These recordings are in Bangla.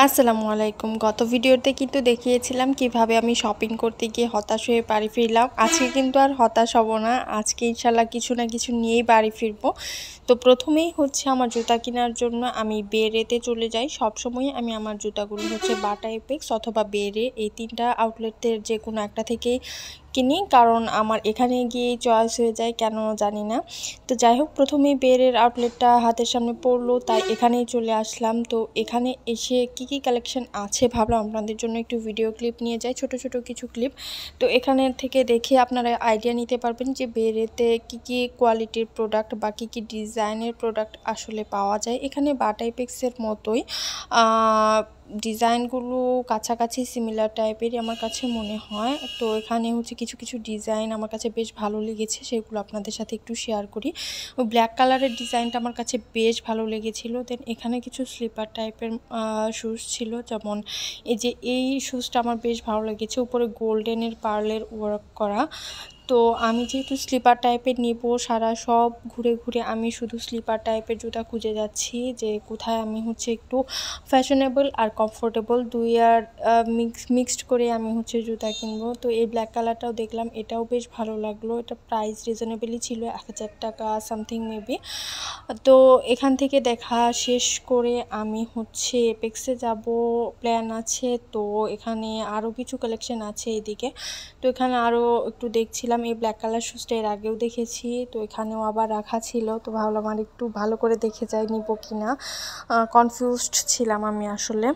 আসসালামু আলাইকুম। গত ভিডিওতে কিন্তু দেখিয়েছিলাম কিভাবে আমি শপিং করতে গিয়ে হতাশ হয়ে বাড়ি ফিরলাম। আজকে কিন্তু আর হতাশ হব না। আজকে ইনশাল্লাহ কিছু না কিছু নিয়েই বাড়ি ফিরবো। তো প্রথমেই হচ্ছে আমার জুতা কেনার জন্য আমি বেরেতে চলে যাই। সবসময় আমি আমার জুতাগুলো হচ্ছে বাটা এপেক্স অথবা বেরে, এই ৩টা আউটলেটের যে কোনো একটা থেকেই কিনি, কারণ আমার এখানে গিয়েই চয়েস হয়ে যায়, কেন জানি না। তো যাই হোক, প্রথমেই বেরের আউটলেটটা হাতের সামনে পড়লো, তাই এখানেই চলে আসলাম। তো এখানে এসে কি কালেকশন আছে ভাবলাম আপনাদের জন্য একটু ভিডিও ক্লিপ নিয়ে যাই, ছোট ছোট কিছু ক্লিপ। তো এখানে থেকে দেখে আপনারা আইডিয়া নিতে পারবেন যে বেরেতে কি কোয়ালিটির প্রোডাক্ট বা কি ডিজাইনের প্রোডাক্ট আসলে পাওয়া যায়। এখানে বাটা এপেক্সের মতোই ডিজাইনগুলো কাছাকাছি সিমিলার টাইপেরই আমার কাছে মনে হয়। তো এখানে হচ্ছে কিছু ডিজাইন আমার কাছে বেশ ভালো লেগেছে, সেগুলো আপনাদের সাথে একটু শেয়ার করি। ওই ব্ল্যাক কালারের ডিজাইনটা আমার কাছে বেশ ভালো লেগেছিল। দেন এখানে কিছু স্লিপার টাইপের শুজ ছিল, যেমন এই শুজটা আমার বেশ ভালো লেগেছে, উপরে গোল্ডেনের পার্লের ওয়ার্ক করা। তো আমি যেহেতু স্লিপার টাইপের নিব, সব ঘুরে আমি শুধু স্লিপার টাইপের জুতা খুঁজে যাচ্ছি যে কোথায় আমি হচ্ছে একটু ফ্যাশনেবল আর কমফোর্টেবল দুই আর মিক্সড করে আমি হচ্ছে জুতা কিনবো। তো এই ব্ল্যাক কালারটাও দেখলাম, এটাও বেশ ভালো লাগলো। এটা প্রাইস রিজনেবলই ছিল, 1000 টাকা সামথিং মেবি। তো এখান থেকে দেখা শেষ করে আমি হচ্ছে এপেক্সে যাব, প্ল্যান আছে। তো এখানে আরও কিছু কালেকশন আছে এদিকে। তো এখানে আরও একটু দেখছিলাম, এই ব্ল্যাক কালার শুজটা এর আগেও দেখেছি, তো এখানেও আবার রাখা ছিল। তো ভাবলাম আর একটু ভালো করে দেখে যাই নিব কিনা, কনফিউজড ছিলাম আমি আসলে।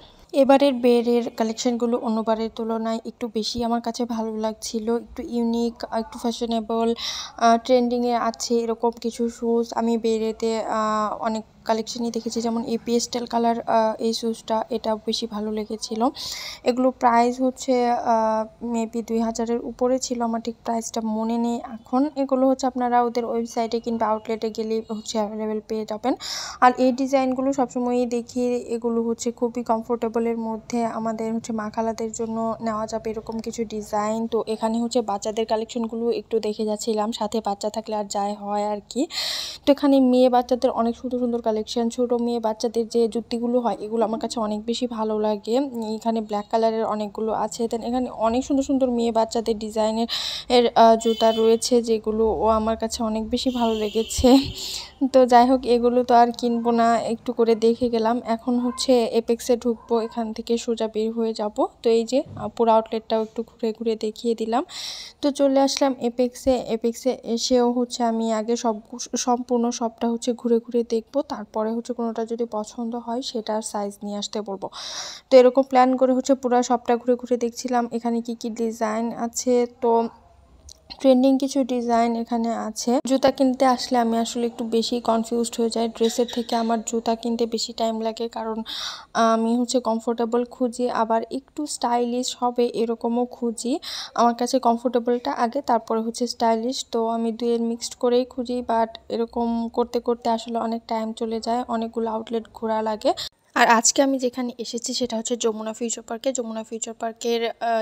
এবারের বেরের কালেকশনগুলো অন্যবারের তুলনায় একটু বেশি আমার কাছে ভালো লাগছিল, একটু ইউনিক, একটু ফ্যাশনেবল, ট্রেন্ডিংয়ে আছে এরকম কিছু শুজ আমি বেরেতে অনেক কালেকশনই দেখেছি। যেমন এই পেস্টেল কালার এই শুজটা, এটা বেশি ভালো লেগেছিল। এগুলো প্রাইস হচ্ছে মেবি 2000-এর উপরে ছিল, আমার ঠিক প্রাইসটা মনে নেই এখন। এগুলো হচ্ছে আপনারা ওদের ওয়েবসাইটে কিংবা আউটলেটে গেলে হচ্ছে অ্যাভেলেবেল পেয়ে যাবেন। আর এই ডিজাইনগুলো সবসময়ই দেখি, এগুলো হচ্ছে খুবই কমফোর্টেবলের মধ্যে আমাদের হচ্ছে মা খালাদের জন্য নেওয়া যাবে এরকম কিছু ডিজাইন। তো এখানে হচ্ছে বাচ্চাদের কালেকশনগুলো একটু দেখে যাচ্ছিলাম, সাথে বাচ্চা থাকলে আর যাই হয় আর কি। তো এখানে মেয়ে বাচ্চাদের অনেক সুন্দর কালেকশন, ছোটো মেয়ে বাচ্চাদের যে জুতিগুলো হয় এগুলো আমার কাছে অনেক বেশি ভালো লাগে। এখানে ব্ল্যাক কালারের অনেকগুলো আছে। দেন এখানে অনেক সুন্দর মেয়ে বাচ্চাদের ডিজাইনের জুতা রয়েছে, যেগুলো আমার কাছে অনেক বেশি ভালো লেগেছে। তো যাই হোক, এগুলো তো আর কিনবো না, একটু করে দেখে গেলাম। এখন হচ্ছে এপেক্সে ঢুকবো, এখান থেকে সোজা বের হয়ে যাব। তো এই যে পুরো আউটলেটটাও একটু ঘুরে দেখিয়ে দিলাম। তো চলে আসলাম এপেক্সে এসেও হচ্ছে আমি আগে সম্পূর্ণ সবটা হচ্ছে ঘুরে দেখবো, তারপরে হচ্ছে কোনোটা যদি পছন্দ হয় সেটার সাইজ নিয়ে আসতে বলবো। তো এরকম প্ল্যান করে হচ্ছে পুরো সবটা ঘুরে দেখছিলাম এখানে কি ডিজাইন আছে। তো ট্রেন্ডিং কিছু ডিজাইন এখানে আছে। জুতা কিনতে আসলে আমি আসলে একটু বেশি কনফিউজড হয়ে যাই, ড্রেসের থেকে আমার জুতা কিনতে বেশি টাইম লাগে, কারণ আমি হচ্ছে কমফোর্টেবল খুঁজি, আবার একটু স্টাইলিশ হবে এরকমও খুঁজি। আমার কাছে কমফোর্টেবলটা আগে, তারপরে হচ্ছে স্টাইলিশ। তো আমি দুইয়ের মিক্সড করেই খুঁজি, বাট এরকম করতে আসলে অনেক টাইম চলে যায়, অনেকগুলো আউটলেট ঘোরা লাগে। আর আজকে আমি যেখানে এসেছি সেটা হচ্ছে যমুনা ফিউচার পার্কে। যমুনা ফিউচার পার্কের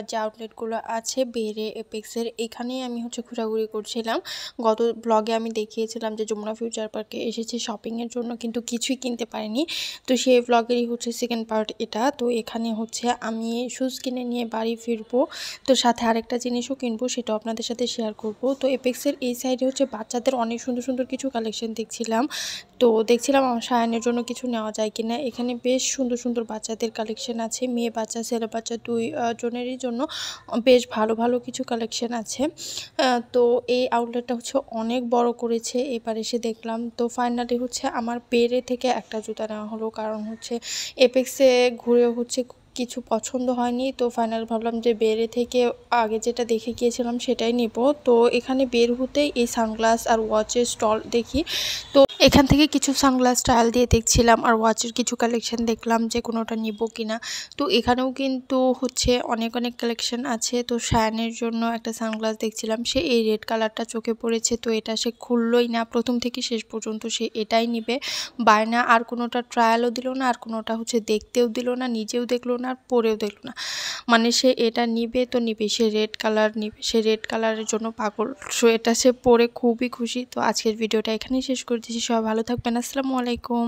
যে আউটলেটগুলো আছে বেরে এপেক্সের, এখানেই আমি হচ্ছে ঘোরাঘুরি করছিলাম। গত ব্লগে আমি দেখিয়েছিলাম যে যমুনা ফিউচার পার্কে এসেছি শপিংয়ের জন্য, কিন্তু কিছুই কিনতে পারিনি। তো সেই ব্লগেরই হচ্ছে সেকেন্ড পার্ট এটা। তো এখানে হচ্ছে আমি শুজ কিনে নিয়ে বাড়ি ফিরবো, তো সাথে আরেকটা জিনিসও কিনবো, সেটাও আপনাদের সাথে শেয়ার করব। তো এপেক্সের এই সাইডে হচ্ছে বাচ্চাদের অনেক সুন্দর কিছু কালেকশন দেখছিলাম। তো দেখছিলাম আমার সায়ানের জন্য কিছু নেওয়া যায় কিনা। এখানে বেশ সুন্দর বাচ্চাদের কালেকশন আছে, মেয়ে বাচ্চা ছেলে বাচ্চা দুই জনেরই জন্য বেশ ভালো কিছু কালেকশন আছে। তো এই আউটলেটটা হচ্ছে অনেক বড় করেছে, এবার এসে দেখলাম। তো ফাইনালি হচ্ছে আমার বেরে থেকে একটা জুতা নেওয়া হলো, কারণ হচ্ছে এপেক্সে ঘুরে হচ্ছে কিছু পছন্দ হয়নি। তো ফাইনাল ভাবলাম যে বেরে থেকে আগে যেটা দেখে গিয়েছিলাম সেটাই নিব। তো এখানে বের হতেই এই সানগ্লাস আর ওয়াচের স্টল দেখি। তো এখান থেকে কিছু সানগ্লাস ট্রায়াল দিয়ে দেখছিলাম, আর ওয়াচের কিছু কালেকশন দেখলাম যে কোনোটা নিব কিনা। তো এখানেও কিন্তু হচ্ছে অনেক কালেকশন আছে। তো শায়ানের জন্য একটা সানগ্লাস দেখছিলাম, সে এই রেড কালারটা চোখে পড়েছে, তো এটা সে খুললই না, প্রথম থেকে শেষ পর্যন্ত সে এটাই নিবে, বায়না। আর কোনোটা ট্রায়ালও দিল না, আর কোনোটা হচ্ছে দেখতেও দিল না, নিজেও দেখলো না, আর পরেও দেখলো না, মানে সে এটা নিবে তো নিবে, সে রেড কালার নিবে, সে রেড কালারের জন্য পাগল। সো এটা সে পরে খুবই খুশি। তো আজকের ভিডিওটা এখানেই শেষ করে দিচ্ছি, সবাই ভালো থাকবেন, আসসালামু আলাইকুম।